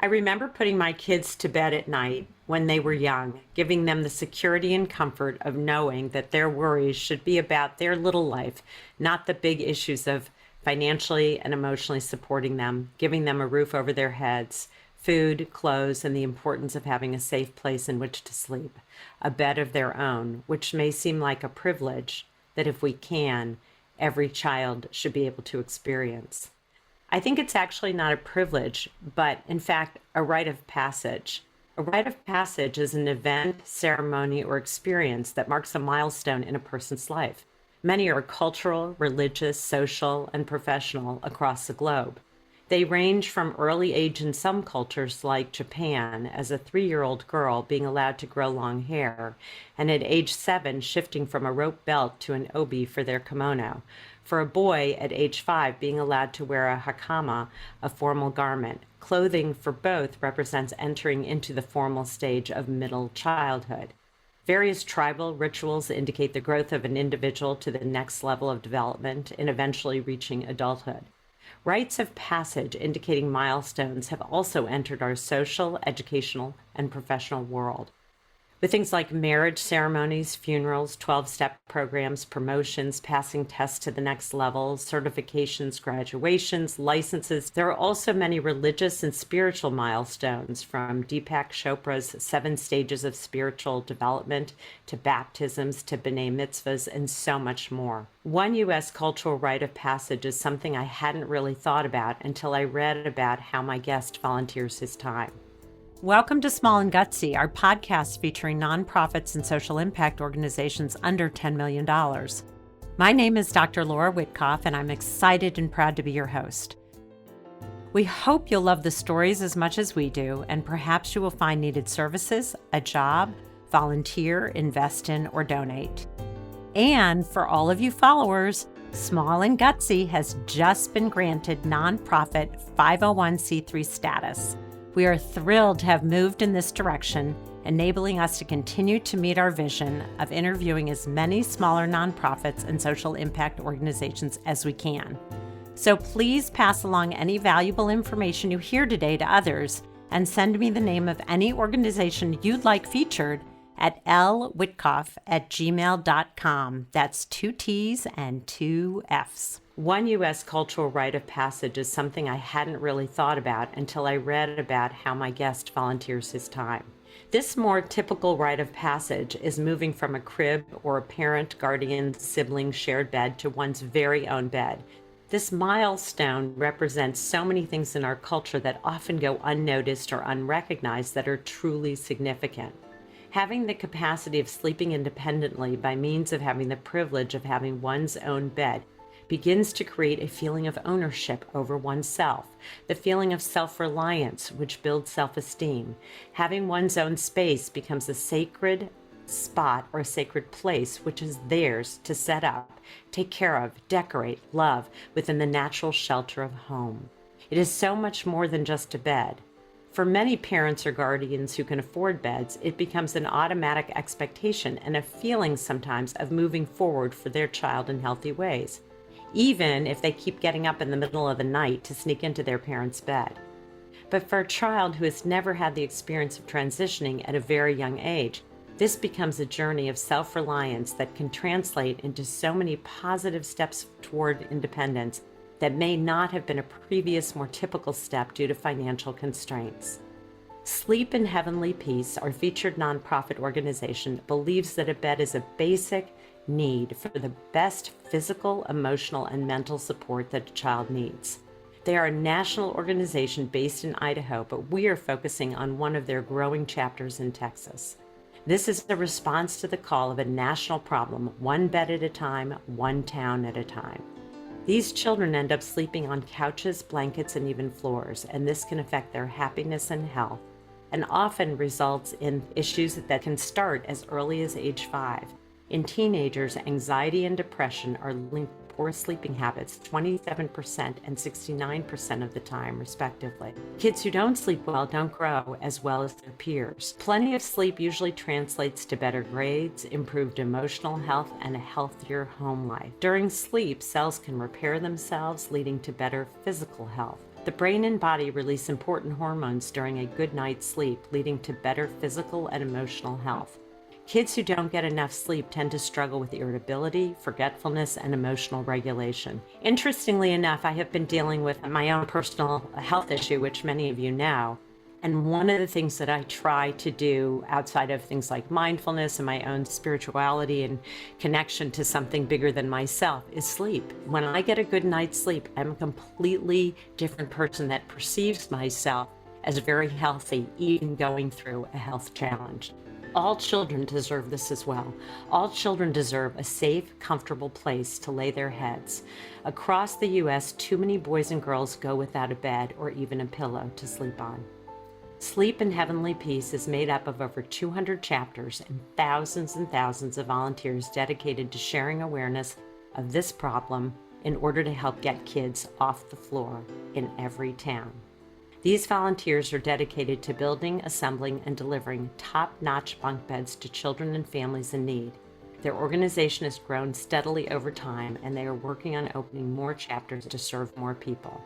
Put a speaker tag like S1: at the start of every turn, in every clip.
S1: I remember putting my kids to bed at night when they were young, giving them the security and comfort of knowing that their worries should be about their little life, not the big issues of financially and emotionally supporting them, giving them a roof over their heads, food, clothes, and the importance of having a safe place in which to sleep, a bed of their own, which may seem like a privilege that if we can, every child should be able to experience. I think it's actually not a privilege, but in fact, a rite of passage. A rite of passage is an event, ceremony, or experience that marks a milestone in a person's life. Many are cultural, religious, social, and professional across the globe. They range from early age in some cultures, like Japan, as a 3-year-old girl being allowed to grow long hair, and at age 7, shifting from a rope belt to an obi for their kimono. For a boy at age 5, being allowed to wear a hakama, a formal garment. Clothing for both represents entering into the formal stage of middle childhood. Various tribal rituals indicate the growth of an individual to the next level of development and eventually reaching adulthood. Rites of passage indicating milestones have also entered our social, educational, and professional world. With things like marriage ceremonies, funerals, 12-step programs, promotions, passing tests to the next level, certifications, graduations, licenses, there are also many religious and spiritual milestones, from Deepak Chopra's 7 stages of spiritual development to baptisms to B'nai mitzvahs and so much more. One U.S. cultural rite of passage is something I hadn't really thought about until I read about how my guest volunteers his time. Welcome to Small and Gutsy, our podcast featuring nonprofits and social impact organizations under $10 million. My name is Dr. Laura Witkoff, and I'm excited and proud to be your host. We hope you'll love the stories as much as we do, and perhaps you will find needed services, a job, volunteer, invest in, or donate. And for all of you followers, Small and Gutsy has just been granted nonprofit 501c3 status. We are thrilled to have moved in this direction, enabling us to continue to meet our vision of interviewing as many smaller nonprofits and social impact organizations as we can. So please pass along any valuable information you hear today to others and send me the name of any organization you'd like featured at lwitkoff@gmail.com. That's 2 T's and 2 F's. One U.S. cultural rite of passage is something I hadn't really thought about until I read about how my guest volunteers his time. This more typical rite of passage is moving from a crib or a parent, guardian, sibling shared bed to one's very own bed. This milestone represents so many things in our culture that often go unnoticed or unrecognized that are truly significant. Having the capacity of sleeping independently by means of having the privilege of having one's own bed begins to create a feeling of ownership over oneself, the feeling of self-reliance, which builds self-esteem. Having one's own space becomes a sacred spot or a sacred place which is theirs to set up, take care of, decorate, love within the natural shelter of home. It is so much more than just a bed. For many parents or guardians who can afford beds, it becomes an automatic expectation and a feeling sometimes of moving forward for their child in healthy ways, even if they keep getting up in the middle of the night to sneak into their parents' bed. But for a child who has never had the experience of transitioning at a very young age, this becomes a journey of self-reliance that can translate into so many positive steps toward independence that may not have been a previous, more typical step due to financial constraints. Sleep in Heavenly Peace, our featured nonprofit organization, believes that a bed is a basic need for the best physical, emotional, and mental support that a child needs. They are a national organization based in Idaho, but we are focusing on one of their growing chapters in Texas. This is a response to the call of a national problem, one bed at a time, one town at a time. These children end up sleeping on couches, blankets, and even floors, and this can affect their happiness and health, and often results in issues that can start as early as age 5. In teenagers, anxiety and depression are linked to poor sleeping habits 27% and 69% of the time, respectively. Kids who don't sleep well don't grow as well as their peers. Plenty of sleep usually translates to better grades, improved emotional health, and a healthier home life. During sleep, cells can repair themselves, leading to better physical health. The brain and body release important hormones during a good night's sleep, leading to better physical and emotional health. Kids who don't get enough sleep tend to struggle with irritability, forgetfulness, and emotional regulation. Interestingly enough, I have been dealing with my own personal health issue, which many of you know. And one of the things that I try to do outside of things like mindfulness and my own spirituality and connection to something bigger than myself is sleep. When I get a good night's sleep, I'm a completely different person that perceives myself as very healthy, even going through a health challenge. All children deserve this as well. All children deserve a safe, comfortable place to lay their heads. Across the U.S., too many boys and girls go without a bed or even a pillow to sleep on. Sleep in Heavenly Peace is made up of over 200 chapters and thousands of volunteers dedicated to sharing awareness of this problem in order to help get kids off the floor in every town. These volunteers are dedicated to building, assembling, and delivering top-notch bunk beds to children and families in need. Their organization has grown steadily over time, and they are working on opening more chapters to serve more people.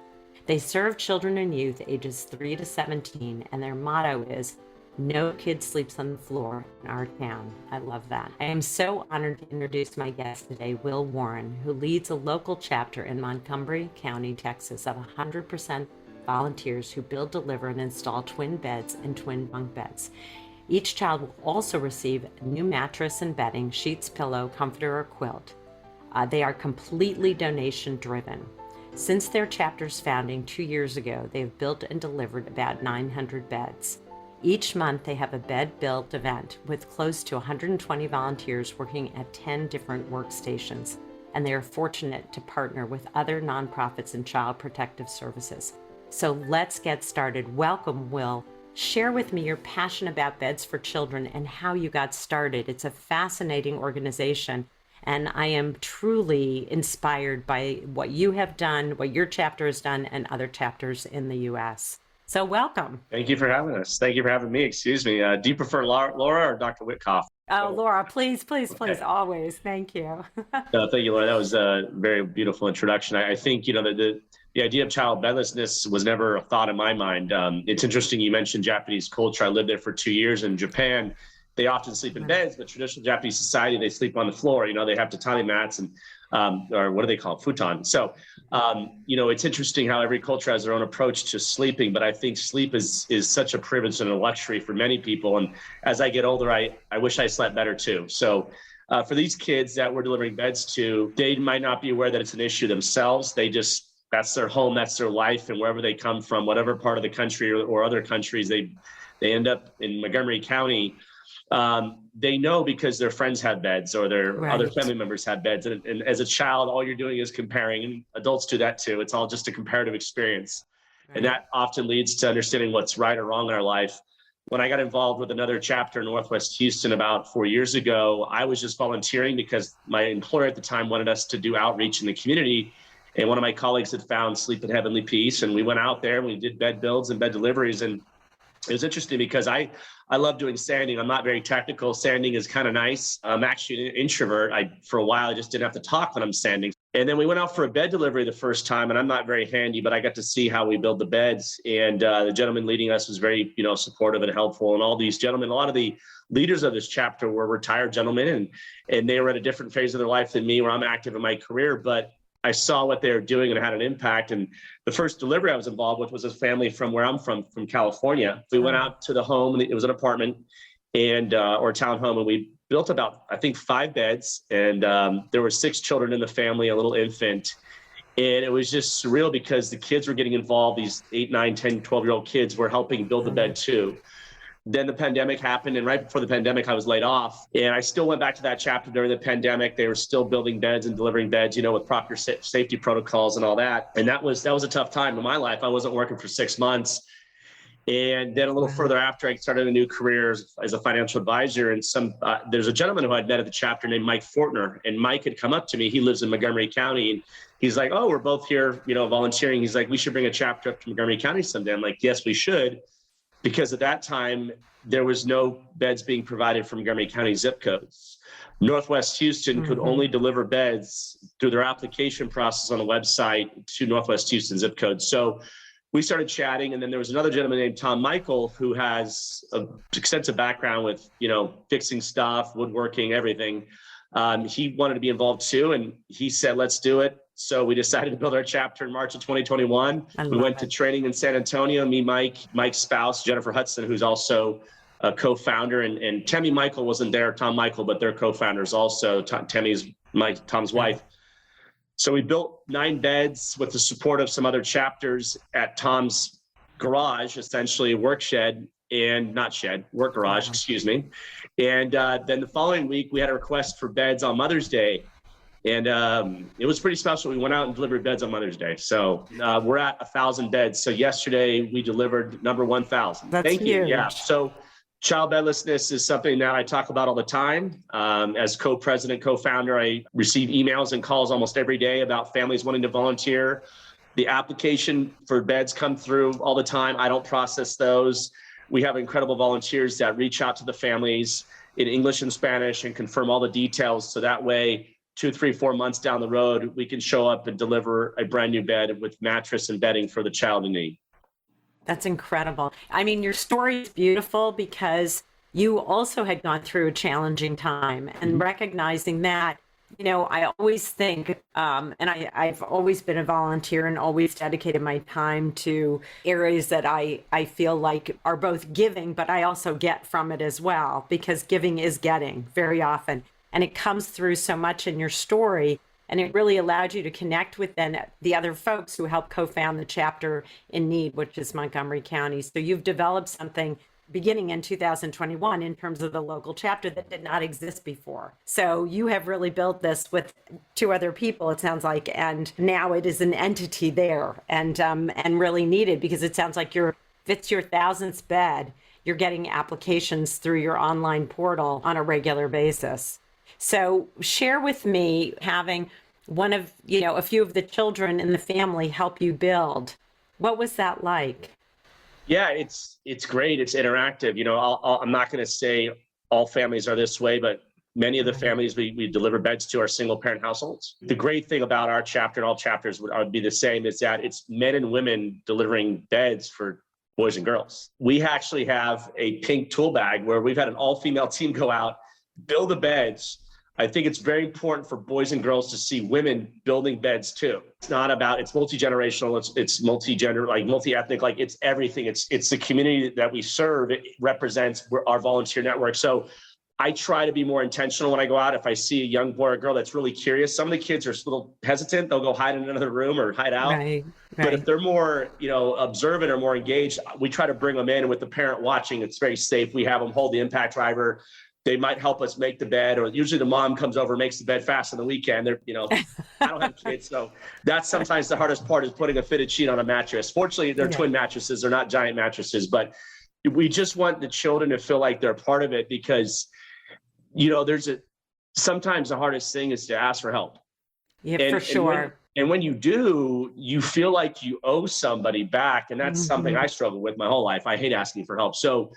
S1: They serve children and youth ages 3 to 17, and their motto is, "No kid sleeps on the floor in our town." I love that. I am so honored to introduce my guest today, Will Warren, who leads a local chapter in Montgomery County, Texas, of 100% volunteers who build, deliver, and install twin beds and twin bunk beds. Each child will also receive a new mattress and bedding, sheets, pillow, comforter, or quilt. They are completely donation driven. Since their chapter's founding 2 years ago, they have built and delivered about 900 beds. Each month, they have a bed built event with close to 120 volunteers working at 10 different workstations, and they are fortunate to partner with other nonprofits and child protective services. So let's get started. Welcome, Will. Share with me your passion about beds for children and how you got started. It's a fascinating organization, and I am truly inspired by what you have done, what your chapter has done, and other chapters in the U.S. So welcome.
S2: Thank you for having us. Thank you for having me. Excuse me. Do you prefer Laura or Dr. Witkoff?
S1: Oh, Laura, please, always. Thank you.
S2: No, thank you, Laura. That was a very beautiful introduction. I think, the idea of child bedlessness was never a thought in my mind. It's interesting you mentioned Japanese culture. I lived there for 2 years in Japan. They often sleep in beds, but traditional Japanese society, they sleep on the floor. They have tatami mats and, or what do they call it? Futon. So, it's interesting how every culture has their own approach to sleeping, but I think sleep is such a privilege and a luxury for many people. And as I get older, I wish I slept better too. So for these kids that we're delivering beds to, they might not be aware that it's an issue themselves. That's their home, that's their life, and wherever they come from, whatever part of the country or other countries, they end up in Montgomery County. They know because their friends have beds or their other family members have beds. And as a child, all you're doing is comparing, and adults do that too. It's all just a comparative experience. Right. And that often leads to understanding what's right or wrong in our life. When I got involved with another chapter in Northwest Houston about 4 years ago, I was just volunteering because my employer at the time wanted us to do outreach in the community. And one of my colleagues had found Sleep in Heavenly Peace. And we went out there and we did bed builds and bed deliveries. And it was interesting because I love doing sanding. I'm not very technical. Sanding is kind of nice. I'm actually an introvert. For a while, I just didn't have to talk when I'm sanding. And then we went out for a bed delivery the first time, and I'm not very handy, but I got to see how we build the beds. And the gentleman leading us was very, supportive and helpful. And all these gentlemen, a lot of the leaders of this chapter were retired gentlemen, and they were at a different phase of their life than me, where I'm active in my career. But I saw what they were doing and it had an impact. And the first delivery I was involved with was a family from where I'm from California. We went out to the home, and it was an apartment and or a townhome, and we built about, I think, 5 beds. And there were 6 children in the family, a little infant. And it was just surreal because the kids were getting involved. These 8, 9, 10, 12-year-old kids were helping build the bed too. Then the pandemic happened, and right before the pandemic, I was laid off. And I still went back to that chapter during the pandemic. They were still building beds and delivering beds, with proper safety protocols and all that. And that was a tough time in my life. I wasn't working for 6 months. And then a little further after, I started a new career as a financial advisor. And there's a gentleman who I'd met at the chapter named Mike Fortner. And Mike had come up to me. He lives in Montgomery County. And he's like, "Oh, we're both here, volunteering." He's like, "We should bring a chapter up to Montgomery County someday." I'm like, "Yes, we should." Because at that time, there was no beds being provided from Montgomery County zip codes. Northwest Houston could only deliver beds through their application process on the website to Northwest Houston zip code. So we started chatting, and then there was another gentleman named Tom Michael who has an extensive background with, fixing stuff, woodworking, everything. He wanted to be involved too, and he said, let's do it. So we decided to build our chapter in March of 2021. We went to training in San Antonio, me, Mike's spouse, Jennifer Hudson, who's also a co-founder, and Tammy Michael wasn't there, Tom Michael, but they're co-founders also. Tammy's Tom's wife. So we built 9 beds with the support of some other chapters at Tom's garage, essentially work garage, excuse me. And then the following week, we had a request for beds on Mother's Day. And it was pretty special. We went out and delivered beds on Mother's Day. So we're at 1,000 beds. So yesterday we delivered number 1,000.
S1: Thank you. Yeah.
S2: So child bedlessness is something that I talk about all the time. As co-president, co-founder, I receive emails and calls almost every day about families wanting to volunteer. The application for beds come through all the time. I don't process those. We have incredible volunteers that reach out to the families in English and Spanish and confirm all the details. So that way, 2, 3, 4 months down the road, we can show up and deliver a brand new bed with mattress and bedding for the child in need.
S1: That's incredible. I mean, your story is beautiful because you also had gone through a challenging time, and recognizing that, I always think, and I've always been a volunteer and always dedicated my time to areas that I feel like are both giving, but I also get from it as well, because giving is getting very often. And it comes through so much in your story. And it really allowed you to connect with then the other folks who helped co-found the chapter in need, which is Montgomery County. So you've developed something beginning in 2021 in terms of the local chapter that did not exist before. So you have really built this with 2 other people, it sounds like, and now it is an entity there, and really needed, because it sounds like if it's your 1,000th bed, you're getting applications through your online portal on a regular basis. So share with me, having one of, a few of the children in the family help you build. What was that like?
S2: Yeah, it's great. It's interactive. I'm not going to say all families are this way, but many of the families we deliver beds to are single parent households. The great thing about our chapter, and all chapters would be the same, is that it's men and women delivering beds for boys and girls. We actually have a pink tool bag where we've had an all-female team go out, build the beds. I think it's very important for boys and girls to see women building beds too. It's not about, it's multi-generational, it's multi-gender, like multi-ethnic, like it's everything. It's the community that we serve. It represents our volunteer network. So I try to be more intentional when I go out. If I see a young boy or girl that's really curious, some of the kids are a little hesitant. They'll go hide in another room or hide out.
S1: Right.
S2: But if they're more, observant or more engaged, we try to bring them in, and with the parent watching, it's very safe. We have them hold the impact driver. They might help us make the bed, or usually the mom comes over and makes the bed fast on the weekend. I don't have kids, so that's sometimes the hardest part, is putting a fitted sheet on a mattress. Fortunately, they're twin mattresses. They're not giant mattresses, but we just want the children to feel like they're part of it, because, sometimes the hardest thing is to ask for help.
S1: Yeah, for sure.
S2: And when you do, you feel like you owe somebody back. And that's something I struggle with my whole life. I hate asking for help. So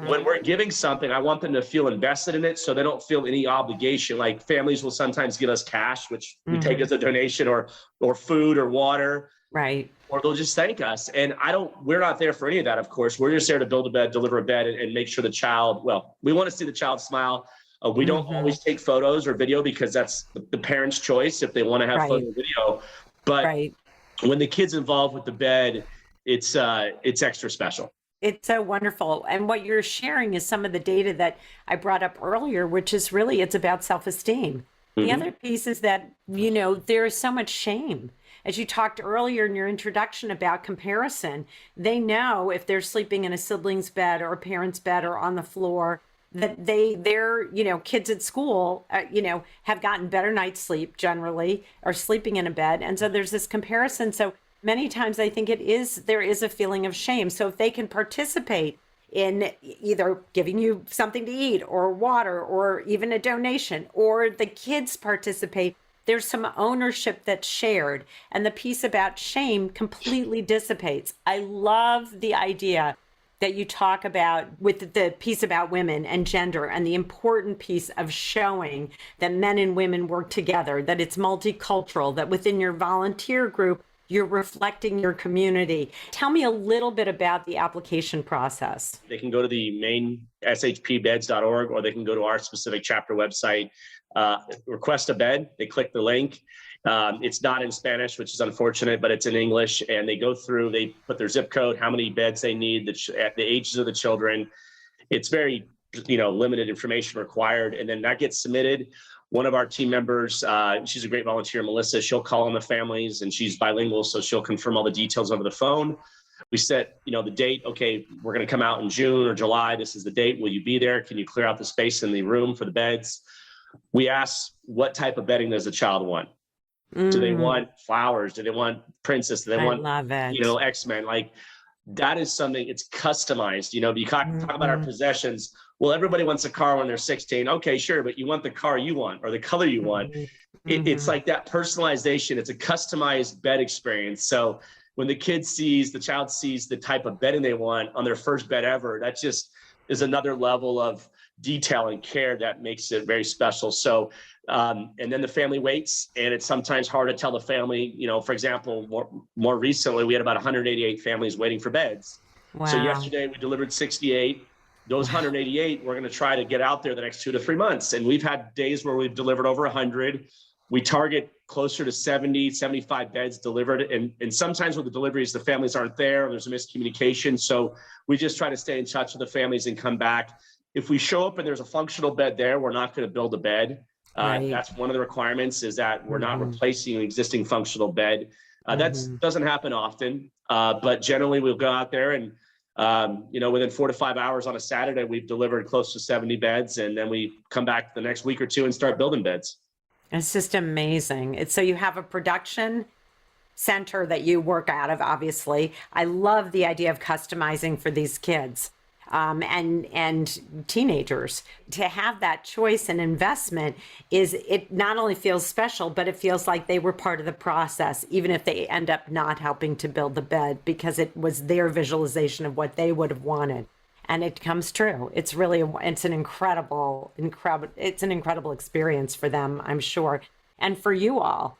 S2: when we're giving something, I want them to feel invested in it, so they don't feel any obligation. Like families will sometimes give us cash, which we take as a donation, or food or water.
S1: Right.
S2: Or they'll just thank us. And we're not there for any of that, of course. We're just there to build a bed, deliver a bed, and make sure we want to see the child smile. We don't always take photos or video, because that's the parent's choice if they want to have photo or video. But when the kid's involved with the bed, it's extra special.
S1: It's so wonderful. And what you're sharing is some of the data that I brought up earlier, which is really, it's about self-esteem. The other piece is that, there is so much shame. As you talked earlier in your introduction about comparison, they know if they're sleeping in a sibling's bed or a parent's bed or on the floor, that their kids at school, have gotten better night's sleep generally, or sleeping in a bed. And so there's this comparison. So many times I think there is a feeling of shame. So if they can participate in either giving you something to eat or water, or even a donation, or the kids participate, there's some ownership that's shared, and the piece about shame completely dissipates. I love the idea that you talk about with the piece about women and gender, and the important piece of showing that men and women work together, that it's multicultural, that within your volunteer group, You're reflecting your community. Tell me a little bit about the application process.
S2: They can go to the main shpbeds.org, or they can go to our specific chapter website, request a bed. They click the link. It's not in Spanish, which is unfortunate, but it's in English. And they go through, they put their zip code, how many beds they need, the ages of the children. It's very, limited information required. And then that gets submitted. One of our team members, she's a great volunteer, Melissa, she'll call on the families, and she's bilingual, so she'll confirm all the details over the phone. We set, the date. Okay, we're going to come out in June or July. This is the date. Will you be there? Can you clear out the space in the room for the beds? We ask, what type of bedding does the child want? Do they want flowers? Do they want princess? Do they want,
S1: love it.
S2: X-Men? Like, that is something, it's customized. You talk about our possessions. Well, everybody wants a car when they're 16. Okay, sure. But you want the car you want, or the color you want. It's like that personalization. It's a customized bed experience. So when the child sees the type of bedding they want on their first bed ever, that just is another level of detail and care that makes it very special. So, and then the family waits, and it's sometimes hard to tell the family, for example, more recently, we had about 188 families waiting for beds.
S1: Wow.
S2: So yesterday we delivered 68. Those 188, we're going to try to get out there the next 2 to 3 months. And we've had days where we've delivered over 100. We target closer to 70, 75 beds delivered. And sometimes with the deliveries, the families aren't there, or there's a miscommunication. So we just try to stay in touch with the families and come back. If we show up and there's a functional bed there, we're not going to build a bed.
S1: Right.
S2: That's one of the requirements, is that we're not replacing an existing functional bed. That doesn't happen often, but generally we'll go out there and, within 4 to 5 hours on a Saturday, we've delivered close to 70 beds. And then we come back the next week or two and start building beds.
S1: It's just amazing. So you have a production center that you work out of, obviously. I love the idea of customizing for these kids. And teenagers. To have that choice and investment, it not only feels special, but it feels like they were part of the process, even if they end up not helping to build the bed, because it was their visualization of what they would have wanted. And it comes true. It's an incredible experience for them, I'm sure. And for you all.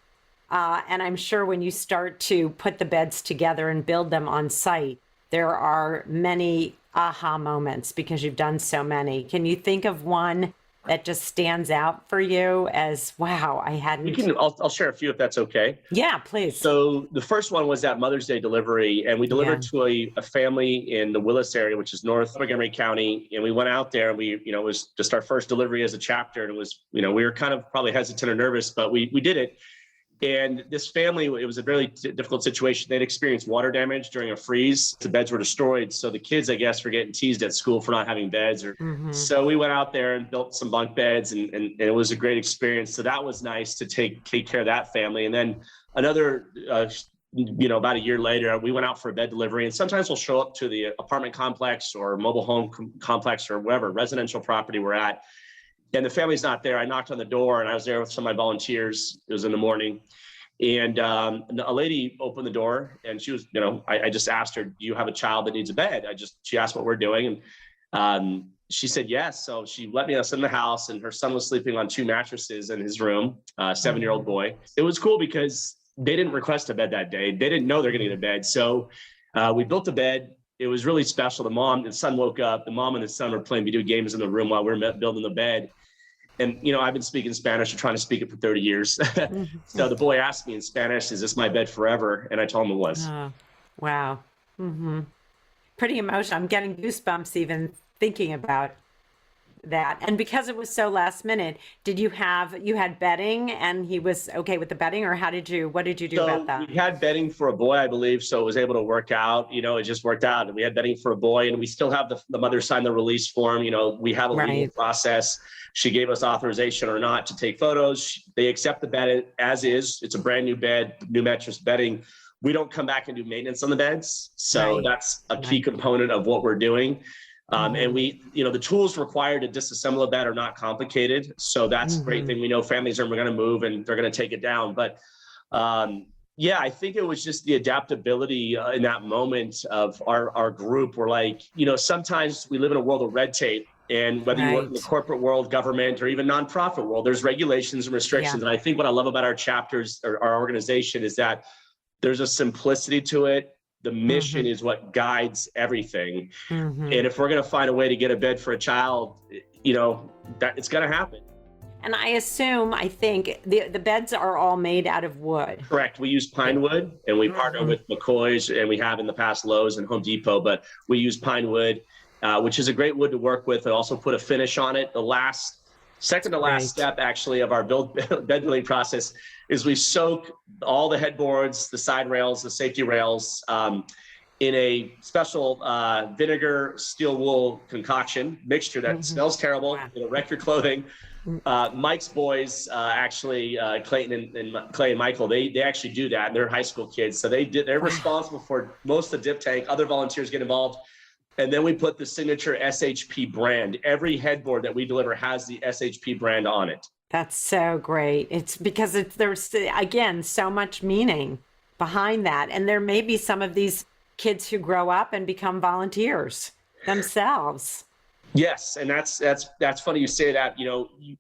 S1: And I'm sure when you start to put the beds together and build them on site, there are many aha moments, because you've done so many. Can you think of one that just stands out for you as, wow, I hadn't?
S2: I'll share a few if that's okay.
S1: Yeah, please.
S2: So the first one was that Mother's Day delivery, and we delivered to a family in the Willis area, which is North Montgomery County. And we went out there, and it was just our first delivery as a chapter. And it was, we were kind of probably hesitant or nervous, but we did it. And this family, it was a really difficult situation. They'd experienced water damage during a freeze. The beds were destroyed. So the kids, I guess, were getting teased at school for not having beds. So we went out there and built some bunk beds, and it was a great experience. So that was nice to take care of that family. And then another, about a year later, we went out for a bed delivery. And sometimes we'll show up to the apartment complex or mobile home complex or wherever residential property we're at. And the family's not there. I knocked on the door, and I was there with some of my volunteers. It was in the morning. And a lady opened the door, and she was, I just asked her, do you have a child that needs a bed? She asked what we're doing. And she said yes. So she let me in the house, and her son was sleeping on 2 mattresses in his room, a 7-year-old boy. It was cool because they didn't request a bed that day. They didn't know they're going to get a bed. So we built a bed. It was really special. The mom and son woke up. The mom and the son were playing video games in the room while we were building the bed. And, I've been speaking Spanish or trying to speak it for 30 years. So the boy asked me in Spanish, is this my bed forever? And I told him it was.
S1: Oh, wow. Pretty emotional. I'm getting goosebumps even thinking about that. And because it was so last minute, you had bedding, and he was okay with the bedding, or what did you do about that?
S2: We had bedding for a boy, I believe. So it was able to work out, it just worked out. And we had bedding for a boy, and we still have the mother sign the release form. We have a legal process. She gave us authorization or not to take photos. They accept the bed as is. It's a brand new bed, new mattress bedding. We don't come back and do maintenance on the beds. So that's a key component of what we're doing. And we, the tools required to disassemble a bed are not complicated. So that's a great thing. We know families are going to move and they're going to take it down. But I think it was just the adaptability in that moment of our group. We're like, sometimes we live in a world of red tape. And whether you work in the corporate world, government, or even nonprofit world, there's regulations and restrictions. And I think what I love about our chapters or our organization is that There's a simplicity to it. The mission is what guides everything. And if we're going to find a way to get a bed for a child, that it's going to happen.
S1: And I think the beds are all made out of wood.
S2: Correct. We use pine wood, and we partner with McCoy's, and we have in the past Lowe's and Home Depot, but we use pine wood, which is a great wood to work with, and also put a finish on it. Second to last step, actually, of our bed building process is we soak all the headboards, the side rails, the safety rails, in a special vinegar steel wool concoction mixture that smells terrible. It'll wreck your clothing. Mike's boys, actually, Clayton and Clay and Michael, they actually do that. And they're high school kids, so they're responsible for most of the dip tank. Other volunteers get involved, and then we put the signature SHP brand. Every headboard that we deliver has the SHP brand on it.
S1: That's so great. It's because there's again so much meaning behind that, and there may be some of these kids who grow up and become volunteers themselves.
S2: Yes, and that's funny you say that.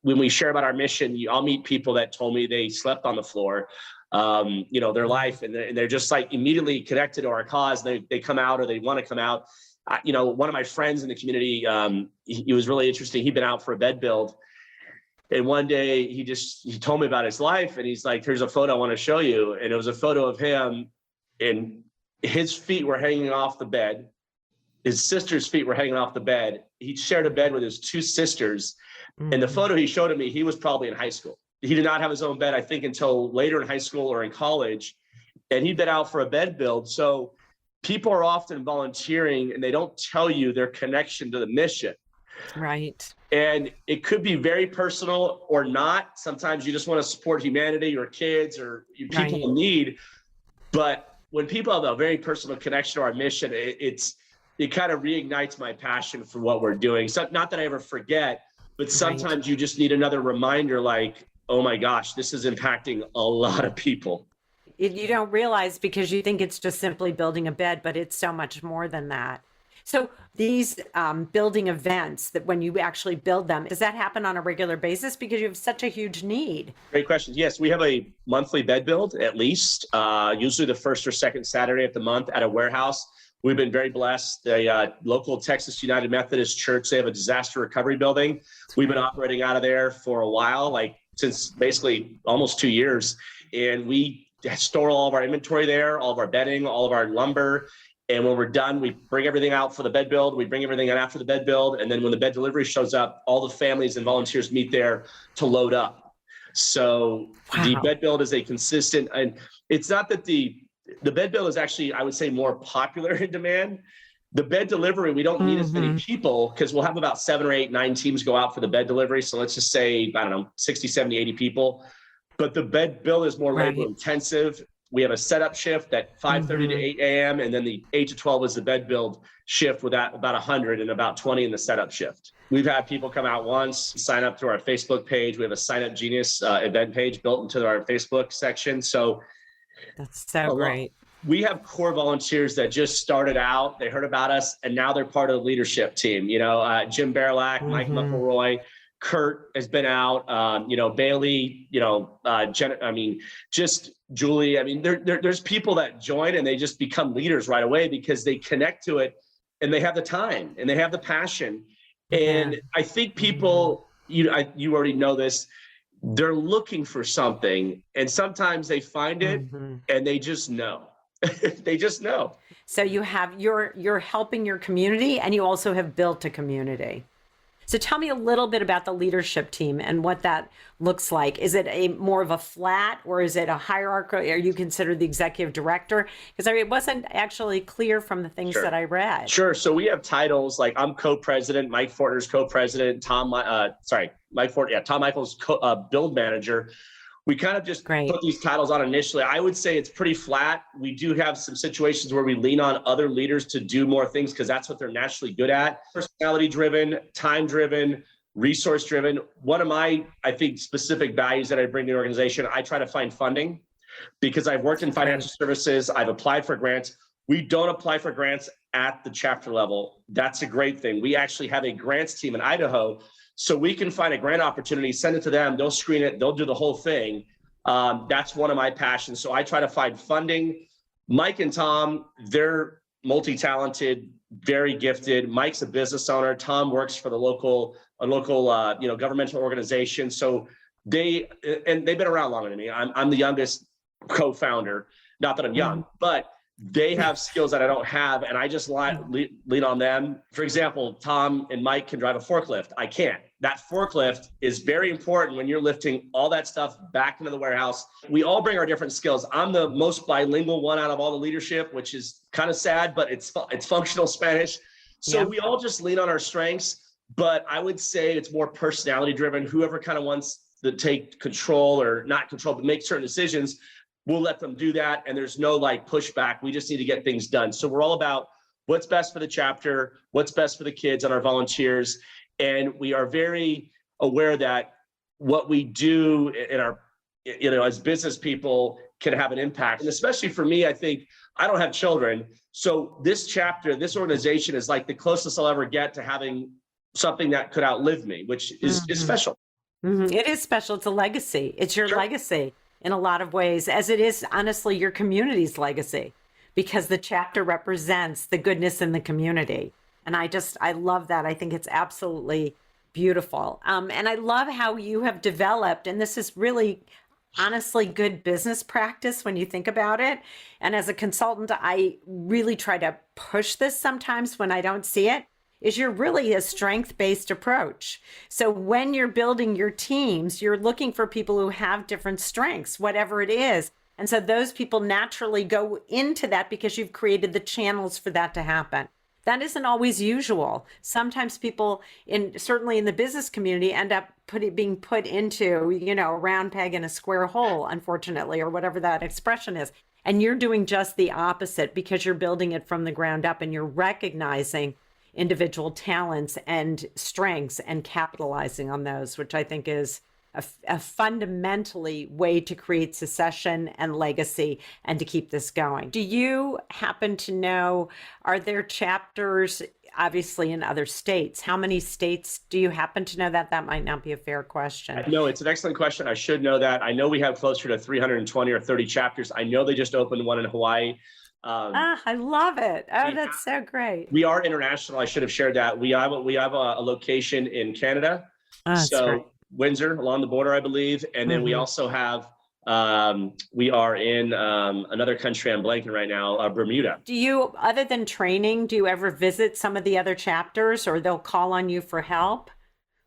S2: When we share about our mission, I'll meet people that told me they slept on the floor, their life, and they're just like immediately connected to our cause. They come out, or they want to come out. One of my friends in the community, he was really interesting. He'd been out for a bed build, and one day he told me about his life, and he's like, "Here's a photo I want to show you." And it was a photo of him, and his feet were hanging off the bed. His sister's feet were hanging off the bed. He shared a bed with his two sisters. And the photo he showed me, he was probably in high school. He did not have his own bed, I think, until later in high school or in college. And he'd been out for a bed build. So people are often volunteering, and they don't tell you their connection to the mission.
S1: Right.
S2: And it could be very personal or not. Sometimes you just want to support humanity or kids or people in need. But when people have a very personal connection to our mission, it kind of reignites my passion for what we're doing. So not that I ever forget, but sometimes you just need another reminder, like, oh my gosh, this is impacting a lot of people.
S1: You don't realize because you think it's just simply building a bed, but it's so much more than that. So these building events, that when you actually build them, does that happen on a regular basis because you have such a huge need?
S2: Great question. Yes, we have a monthly bed build, at least, usually the first or second Saturday of the month at a warehouse. We've been very blessed. The local Texas United Methodist Church, they have a disaster recovery building. We've been operating out of there for a while, since basically almost 2 years. And we store all of our inventory there, all of our bedding, all of our lumber. And when we're done, we bring everything out for the bed build. We bring everything out after the bed build. And then when the bed delivery shows up, all the families and volunteers meet there to load up. So the bed build is a consistent, and it's not that the bed build is actually, I would say, more popular in demand. The bed delivery, we don't need as many people because we'll have about 7 or 8, 9 teams go out for the bed delivery. So let's just say, 60, 70, 80 people. But the bed build is more labor intensive. We have a setup shift at 5:30 to 8 a.m. And then the 8 to 12 is the bed build shift, with that about 100 and about 20 in the setup shift. We've had people come out once, sign up through our Facebook page. We have a Sign Up Genius event page built into our Facebook section. So
S1: that's so great.
S2: We have core volunteers that just started out. They heard about us, and now they're part of the leadership team. Jim Bearlack, Mike McElroy, Kurt has been out. Bailey. Just Julie. There's people that join and they just become leaders right away because they connect to it, and they have the time and they have the passion. And I think people, you already know this. They're looking for something, and sometimes they find it and they just know. They just know.
S1: So you're helping your community, and you also have built a community. So tell me a little bit about the leadership team and what that looks like. Is it more of a flat, or is it a hierarchical? Are you considered the executive director? Because it wasn't actually clear from the things that I read.
S2: Sure. So we have titles like I'm co-president, Mike Fortner's co-president, Tom Michael's build manager. We kind of just put these titles on initially. I would say it's pretty flat. We do have some situations where we lean on other leaders to do more things because that's what they're naturally good at. Personality driven, time driven, resource driven. One of my, I think, specific values that I bring to the organization, I try to find funding because I've worked in financial services. I've applied for grants. We don't apply for grants at the chapter level. That's a great thing. We actually have a grants team in Idaho. So we can find a grant opportunity, send it to them, they'll screen it, they'll do the whole thing. That's one of my passions. So I try to find funding. Mike and Tom, they're multi-talented, very gifted. Mike's a business owner. Tom works for a local, governmental organization. So they've been around longer than me. I'm the youngest co-founder. Not that I'm young, but they have skills that I don't have, and I just lean on them. For example, Tom and Mike can drive a forklift. I can't. That forklift is very important when you're lifting all that stuff back into the warehouse. We all bring our different skills. I'm the most bilingual one out of all the leadership, which is kind of sad, but it's functional Spanish. So we all just lean on our strengths, but I would say it's more personality driven. Whoever kind of wants to take control, or not control, but make certain decisions, we'll let them do that. And there's no like pushback. We just need to get things done. So we're all about what's best for the chapter, what's best for the kids and our volunteers. And we are very aware that what we do in our, as business people can have an impact. And especially for me, I think I don't have children. So this chapter, this organization is like the closest I'll ever get to having something that could outlive me, which is special.
S1: It is special. It's a legacy. It's your legacy in a lot of ways, as it is honestly your community's legacy, because the chapter represents the goodness in the community. And I love that. I think it's absolutely beautiful. And I love how you have developed, and this is really honestly good business practice when you think about it. And as a consultant, I really try to push this sometimes when I don't see it, is you're really a strength-based approach. So when you're building your teams, you're looking for people who have different strengths, whatever it is. And so those people naturally go into that because you've created the channels for that to happen. That isn't always usual. Sometimes people, certainly in the business community, end up being put into, a round peg in a square hole, unfortunately, or whatever that expression is. And you're doing just the opposite because you're building it from the ground up and you're recognizing individual talents and strengths and capitalizing on those, which I think is a fundamentally way to create succession and legacy and to keep this going. Do you happen to know, are there chapters obviously in other states? How many states do you happen to know that? That might not be a fair question.
S2: No, it's an excellent question. I should know that. I know we have closer to 320 or 30 chapters. I know they just opened one in Hawaii.
S1: I love it. Oh, that's so great.
S2: We are international. I should have shared that. We have a location in Canada. So great. Windsor, along the border, I believe. And then we also have, we are in another country I'm blanking right now, Bermuda.
S1: Do you, other than training, do you ever visit some of the other chapters, or they'll call on you for help?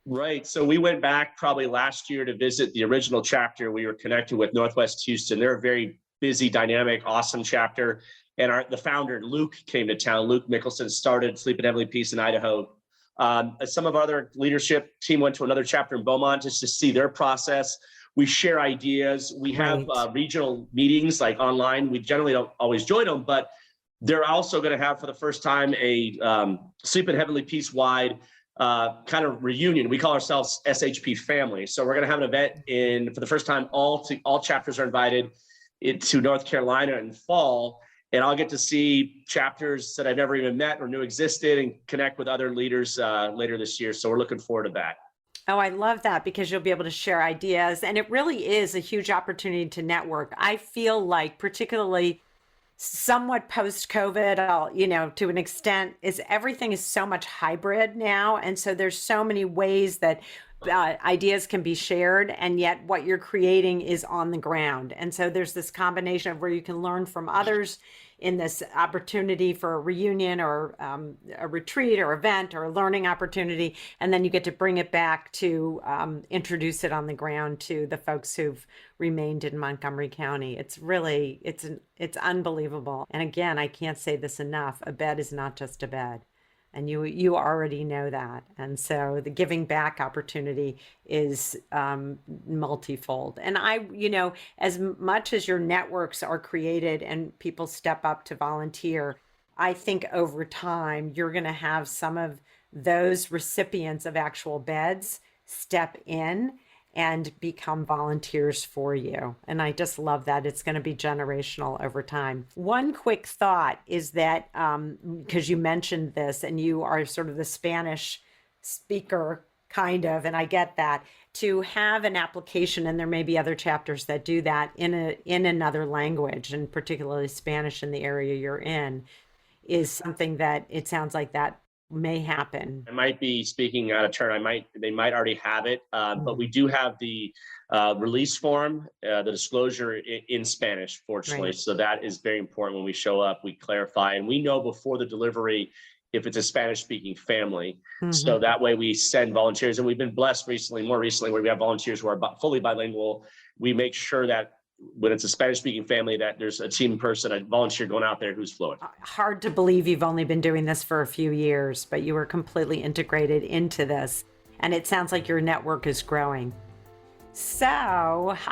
S2: Right. So we went back probably last year to visit the original chapter. We were connected with Northwest Houston. They're a very busy, dynamic, awesome chapter. And the founder, Luke, came to town. Luke Mickelson started Sleep in Heavenly Peace in Idaho. Some of our other leadership team went to another chapter in Beaumont just to see their process. We share ideas. We have regional meetings like online. We generally don't always join them, but they're also going to have for the first time a Sleep in Heavenly Peace wide kind of reunion. We call ourselves SHP family. So we're going to have an event for the first time, all chapters are invited to North Carolina in fall. And I'll get to see chapters that I've never even met or knew existed and connect with other leaders later this year. So we're looking forward to that.
S1: Oh, I love that, because you'll be able to share ideas. And it really is a huge opportunity to network. I feel like, particularly somewhat post-COVID, to an extent, everything is so much hybrid now. And so there's so many ways that ideas can be shared, and yet what you're creating is on the ground. And so there's this combination of where you can learn from others in this opportunity for a reunion or a retreat or event or a learning opportunity, and then you get to bring it back to introduce it on the ground to the folks who've remained in Montgomery County. It's really, it's unbelievable. And again, I can't say this enough, a bed is not just a bed. And you already know that. And so the giving back opportunity is multifold. And as much as your networks are created and people step up to volunteer, I think over time, you're going to have some of those recipients of actual beds step in and become volunteers for you. And I just love that. It's going to be generational over time. One quick thought is that, because you mentioned this and you are sort of the Spanish speaker kind of, and I get that. To have an application, and there may be other chapters that do that in another language, and particularly Spanish in the area you're in, is something that it sounds like that may happen.
S2: I might be speaking out of turn. They might already have it, but we do have the release form, the disclosure in Spanish, fortunately.
S1: Right.
S2: So that is very important. When we show up, we clarify, and we know before the delivery if it's a Spanish-speaking family. So that way we send volunteers, and we've been blessed more recently, where we have volunteers who are fully bilingual. We make sure that when it's a Spanish-speaking family, that there's a team person, a volunteer going out there who's fluent.
S1: Hard to believe you've only been doing this for a few years, but you were completely integrated into this, and it sounds like your network is growing. So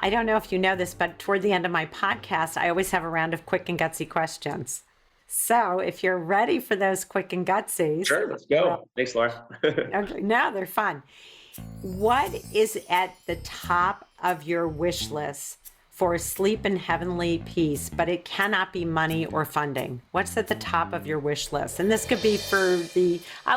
S1: I don't know if you know this, but toward the end of my podcast, I always have a round of quick and gutsy questions. So if you're ready for those quick and gutsies.
S2: Sure, let's go. Thanks, Laura.
S1: Okay, no, they're fun. What is at the top of your wish list for sleep and heavenly peace, but it cannot be money or funding? What's at the top of your wish list? And this could be for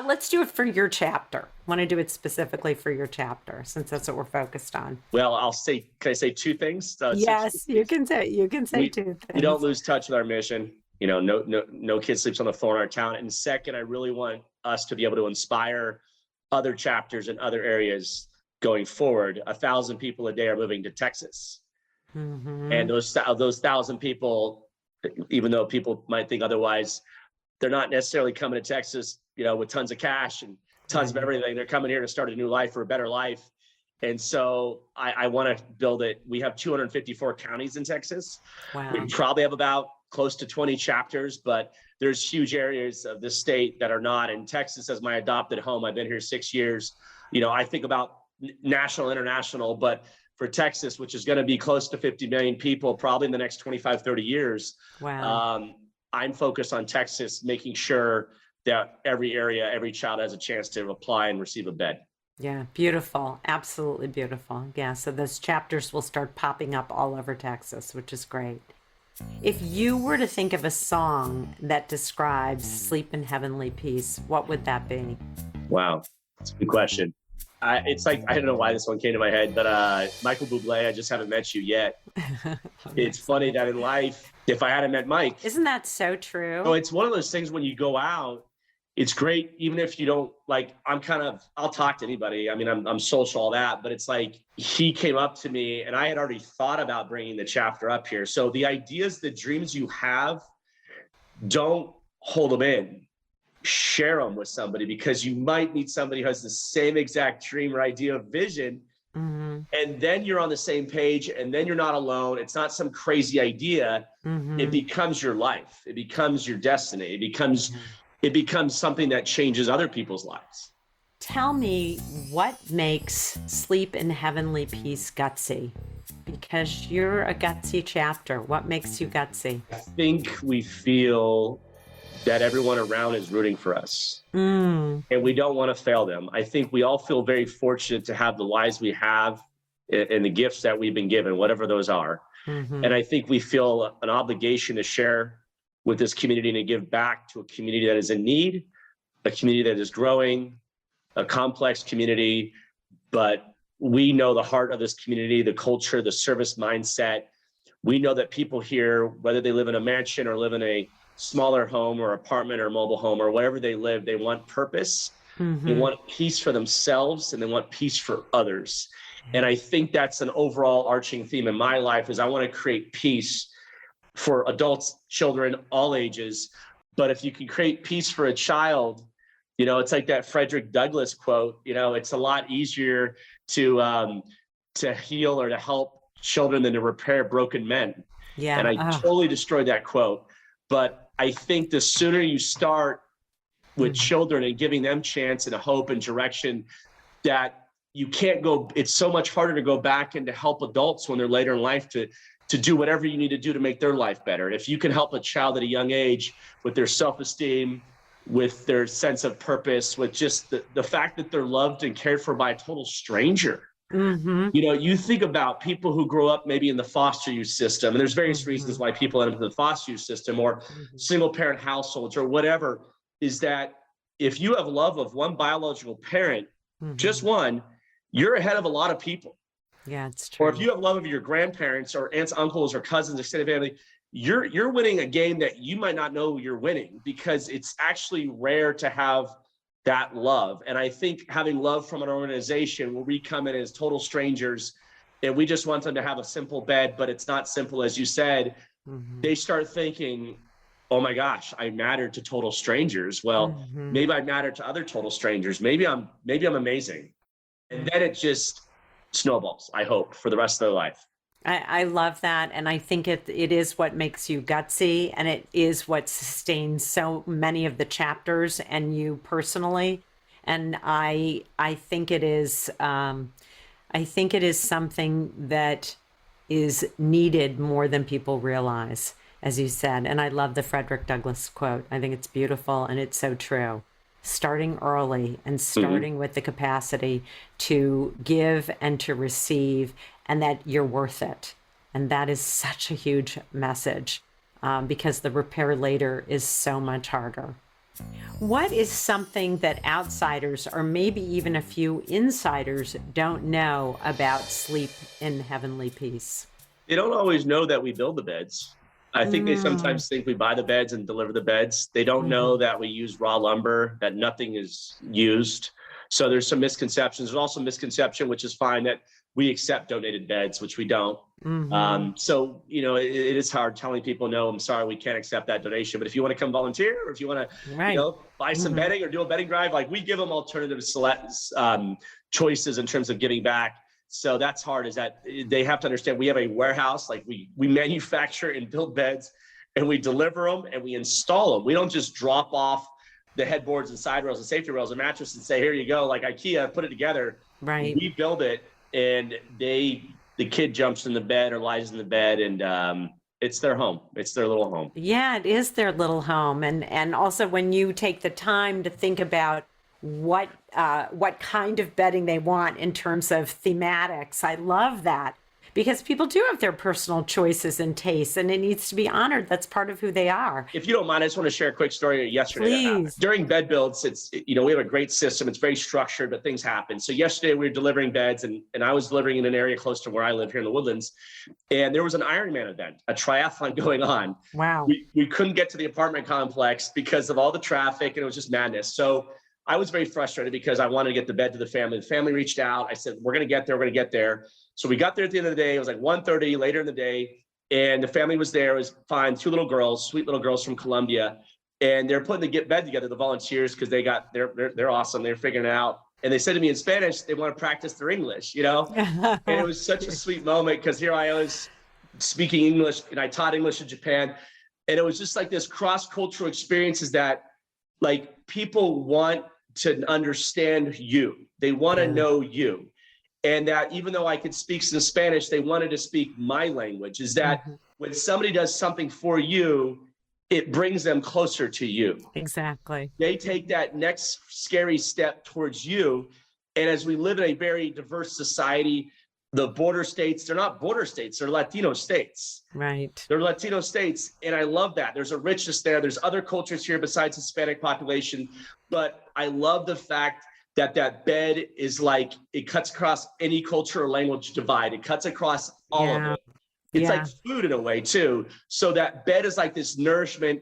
S1: let's do it for your chapter. I want to do it specifically for your chapter, since that's what we're focused on.
S2: Well, can I say two things?
S1: Yes, you can say two things.
S2: We don't lose touch with our mission. No kid sleeps on the floor in our town. And second, I really want us to be able to inspire other chapters in other areas going forward. 1,000 people a day are moving to Texas. And those 1,000 people, even though people might think otherwise, they're not necessarily coming to Texas, with tons of cash and tons of everything. They're coming here to start a new life or a better life. And so I want to build it. We have 254 counties in Texas.
S1: Wow.
S2: We probably have about close to 20 chapters, but there's huge areas of the state that are not. And Texas as my adopted home. I've been here 6 years. I think about national, international, but for Texas, which is going to be close to 50 million people, probably in the next 25, 30 years.
S1: Wow.
S2: I'm focused on Texas, making sure that every child has a chance to apply and receive a bed.
S1: Yeah, beautiful. Absolutely beautiful. Yeah, so those chapters will start popping up all over Texas, which is great. If you were to think of a song that describes sleep and heavenly peace, what would that be?
S2: Wow, that's a good question. It's like, I don't know why this one came to my head, but Michael Bublé, I Just Haven't Met You Yet. It's funny that in life, if I hadn't met Mike.
S1: Isn't that so true?
S2: So it's one of those things when you go out, it's great, even if you don't, I'll talk to anybody. I mean, I'm social, all that, but it's like he came up to me and I had already thought about bringing the chapter up here. So the ideas, the dreams you have, don't hold them in. Share them with somebody, because you might meet somebody who has the same exact dream or idea of vision. And then you're on the same page, and then you're not alone. It's not some crazy idea. It becomes your life. It becomes your destiny. It becomes something that changes other people's lives.
S1: Tell me, what makes sleep and heavenly peace gutsy? Because you're a gutsy chapter. What makes you gutsy?
S2: I think we feel that everyone around is rooting for us. And we don't want to fail them. I think we all feel very fortunate to have the lives we have and the gifts that we've been given, whatever those are. And I think we feel an obligation to share with this community and to give back to a community that is in need, a community that is growing, a complex community. But we know the heart of this community, the culture, the service mindset. We know that people here, whether they live in a mansion or live in a smaller home or apartment or mobile home or wherever they live, they want purpose. They want peace for themselves, and they want peace for others. And I think that's an overall arching theme in my life, is I want to create peace for adults, children, all ages. But if you can create peace for a child, it's like that Frederick Douglass quote, it's a lot easier to heal or to help children than to repair broken men.
S1: Yeah.
S2: And I totally destroyed that quote. But I think the sooner you start with children and giving them chance and a hope and direction, that you can't go, it's so much harder to go back and to help adults when they're later in life to do whatever you need to do to make their life better. If you can help a child at a young age with their self-esteem, with their sense of purpose, with just the fact that they're loved and cared for by a total stranger. You think about people who grow up maybe in the foster youth system, and there's various reasons why people end up in the foster youth system or single parent households or whatever, is that if you have love of one biological parent, just one, you're ahead of a lot of people.
S1: Yeah, it's
S2: Or
S1: true.
S2: if you have love of your grandparents or aunts, uncles, or cousins, extended family, you're winning a game that you might not know you're winning, because it's actually rare to have that love. And I think having love from an organization where we come in as total strangers and we just want them to have a simple bed, but it's not simple, as you said, they start thinking, oh my gosh, I matter to total strangers. Well, maybe I matter to other total strangers. Maybe I'm amazing. And then it just snowballs, I hope, for the rest of their life.
S1: I love that. And I think it is what makes you gutsy, and it is what sustains so many of the chapters and you personally. And I think it is something that is needed more than people realize, as you said. And I love the Frederick Douglass quote. I think it's beautiful and it's so true. Starting early and starting with the capacity to give and to receive, and that you're worth it. And that is such a huge message, because the repair later is so much harder. What is something that outsiders, or maybe even a few insiders, don't know about sleep in heavenly peace?
S2: They don't always know that we build the beds. I think they sometimes think we buy the beds and deliver the beds. They don't know that we use raw lumber, that nothing is used. So there's some misconceptions. There's also misconception, which is fine, that we accept donated beds, which we don't. So, you know, it is hard telling people, no, I'm sorry, we can't accept that donation. But if you want to come volunteer, or if you want to, you know, buy some bedding or do a bedding drive, like, we give them alternative choices in terms of giving back. So that's hard, is that they have to understand we have a warehouse, like we manufacture and build beds, and we deliver them and we install them. We don't just drop off the headboards and side rails and safety rails and mattress and say, here you go, like IKEA, put it together.
S1: Right.
S2: We build it, and the kid jumps in the bed or lies in the bed, and it's their home. It's their little home.
S1: Yeah, it is their little home. And also, when you take the time to think about what kind of bedding they want in terms of thematics, I love that, because people do have their personal choices and tastes, and it needs to be honored. That's part of who they are.
S2: If you don't mind, I just want to share a quick story yesterday.
S1: Please.
S2: During bed builds, it's, you know, we have a great system. It's very structured, but things happen. So yesterday we were delivering beds, and I was delivering in an area close to where I live here in the Woodlands. And there was an Ironman event, a triathlon going on.
S1: Wow.
S2: We couldn't get to the apartment complex because of all the traffic, and it was just madness. So I was very frustrated because I wanted to get the bed to the family. The family reached out. I said, we're going to get there. We're going to get there. So we got there at the end of the day. It was like 1:30 later in the day. And the family was there. It was fine. 2 little girls, sweet little girls from Colombia. And they're putting the bed together, the volunteers, because they're awesome. They're figuring it out. And they said to me in Spanish, they want to practice their English, you know? And it was such a sweet moment, because here I was speaking English, and I taught English in Japan. And it was just like this cross-cultural experiences that, like, people want to understand you. They want to know you. And that even though I could speak some Spanish, they wanted to speak my language. Is that when somebody does something for you, it brings them closer to you.
S1: Exactly.
S2: They take that next scary step towards you. And as we live in a very diverse society, the border states, they're not border states, they're Latino states.
S1: Right.
S2: They're Latino states. And I love that. There's a richness there. There's other cultures here besides Hispanic population. But I love the fact that that bed is like, it cuts across any culture or language divide. It cuts across all of it. It's like food in a way too. So that bed is like this nourishment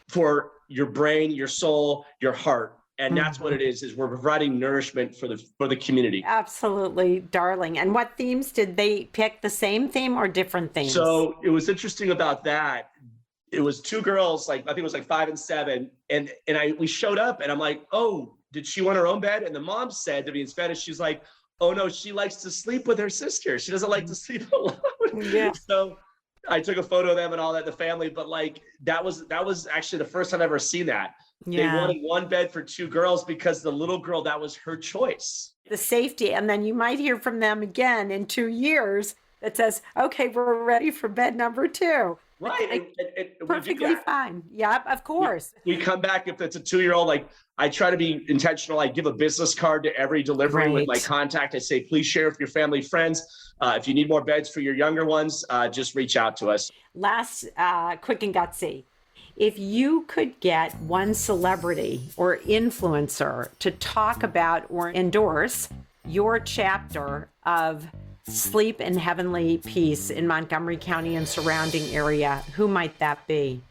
S2: for your brain, your soul, your heart. And that's what it is we're providing nourishment for the community.
S1: Absolutely, darling. And what themes did they pick? The same theme or different themes?
S2: So it was interesting about that. It was 2 girls, like I think it was like 5 and 7. And we showed up, and I'm like, oh, did she want her own bed? And the mom said to me in Spanish, she's like, oh no, she likes to sleep with her sister. She doesn't like to sleep alone.
S1: Yeah.
S2: So I took a photo of them and all that, the family, but like that was actually the first time I've ever seen that. Yeah. They wanted one bed for 2 girls because the little girl, that was her choice.
S1: The safety. And then you might hear from them again in 2 years that says, okay, we're ready for bed number 2.
S2: Right.
S1: Perfectly fine. Yep, of course.
S2: We come back, if it's a 2-year-old, like I try to be intentional. I give a business card to every delivery with my contact. I say, please share with your family, friends. If you need more beds for your younger ones, just reach out to us.
S1: Last, quick and gutsy. If you could get one celebrity or influencer to talk about or endorse your chapter of Sleep in Heavenly Peace in Montgomery County and surrounding area, who might that be?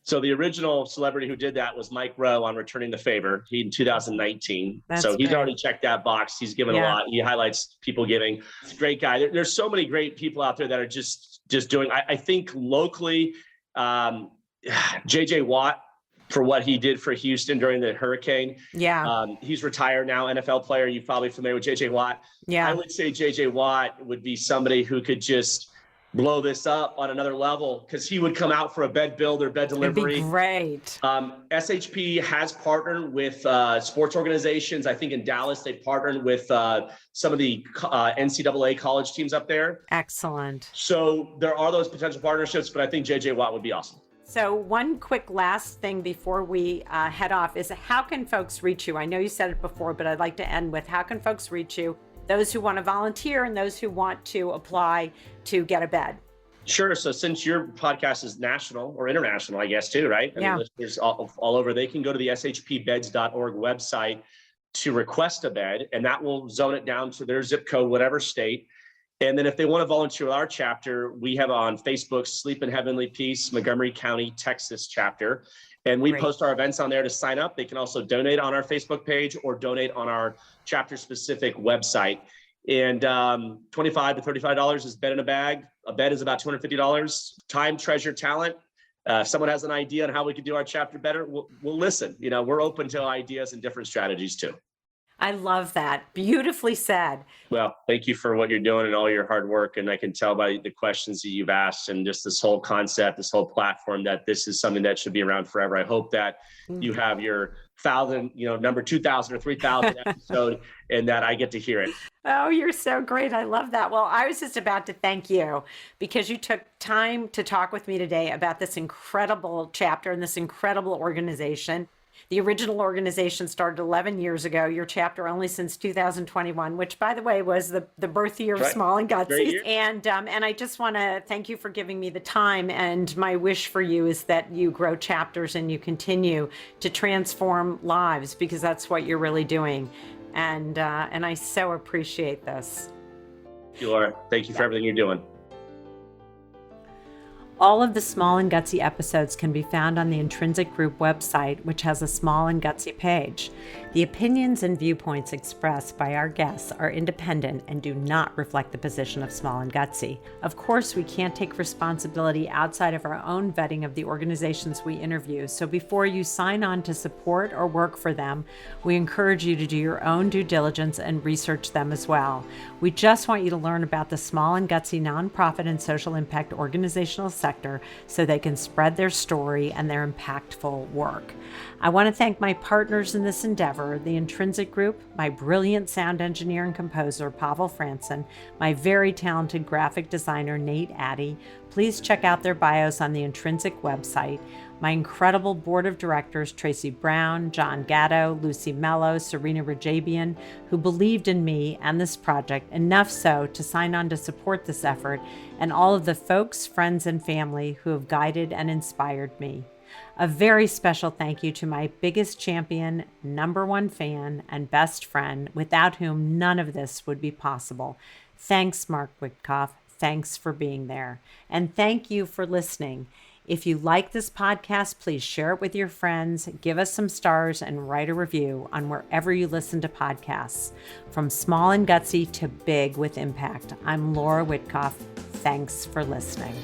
S2: So the original celebrity who did that was Mike Rowe on Returning the Favor in 2019.
S1: That's
S2: so he's
S1: great.
S2: already checked that box. He's given a lot. He highlights people giving. He's a great guy. There's so many great people out there that are just doing. I think locally, JJ Watt, for what he did for Houston during the hurricane. He's retired now, NFL player. You're probably familiar with JJ Watt. I would say JJ Watt would be somebody who could just blow this up on another level, because he would come out for a bed build or bed delivery.
S1: It'd be great.
S2: SHP has partnered with sports organizations. I think in Dallas, they partnered with some of the NCAA college teams up there.
S1: Excellent.
S2: So there are those potential partnerships, but I think JJ Watt would be awesome.
S1: So one quick last thing before we head off is, how can folks reach you? I know you said it before, but I'd like to end with, how can folks reach you? Those who want to volunteer and those who want to apply to get a bed.
S2: Sure. So since your podcast is national or international, I guess too, right? I mean, listeners all over, they can go to the shpbeds.org website to request a bed, and that will zone it down to their zip code, whatever state. And then if they want to volunteer with our chapter, we have on Facebook, Sleep in Heavenly Peace, Montgomery County, Texas chapter. And we post our events on there to sign up. They can also donate on our Facebook page or donate on our chapter specific website. And $25 to $35 is bed in a bag. A bed is about $250. Time, treasure, talent. If someone has an idea on how we could do our chapter better, we'll listen. You know, we're open to ideas and different strategies too.
S1: I love that. Beautifully said.
S2: Well, thank you for what you're doing and all your hard work. And I can tell by the questions that you've asked and just this whole concept, this whole platform, that this is something that should be around forever. I hope that you have your 1,000, number 2,000 or 3,000 episode, and that I get to hear it.
S1: Oh, you're so great. I love that. Well, I was just about to thank you because you took time to talk with me today about this incredible chapter and this incredible organization. The original organization started 11 years ago, your chapter only since 2021, which, by the way, was the birth year of Small and Gutsy. And I just want to thank you for giving me the time. And my wish for you is that you grow chapters and you continue to transform lives, because that's what you're really doing. And I so appreciate this.
S2: You are. Thank you for everything you're doing.
S1: All of the Small and Gutsy episodes can be found on the Intrinsic Group website, which has a Small and Gutsy page. The opinions and viewpoints expressed by our guests are independent and do not reflect the position of Small and Gutsy. Of course, we can't take responsibility outside of our own vetting of the organizations we interview, so before you sign on to support or work for them, we encourage you to do your own due diligence and research them as well. We just want you to learn about the Small and Gutsy nonprofit and social impact organizational sector so they can spread their story and their impactful work. I want to thank my partners in this endeavor, the Intrinsic Group, my brilliant sound engineer and composer, Pavel Franson, my very talented graphic designer, Nate Addy. Please check out their bios on the Intrinsic website. My incredible board of directors, Tracy Brown, John Gatto, Lucy Mello, Serena Rajabian, who believed in me and this project enough so to sign on to support this effort, and all of the folks, friends, and family who have guided and inspired me. A very special thank you to my biggest champion, number one fan, and best friend, without whom none of this would be possible. Thanks, Mark Witkoff. Thanks for being there. And thank you for listening. If you like this podcast, please share it with your friends, give us some stars, and write a review on wherever you listen to podcasts. From small and gutsy to big with impact, I'm Laura Witkoff. Thanks for listening.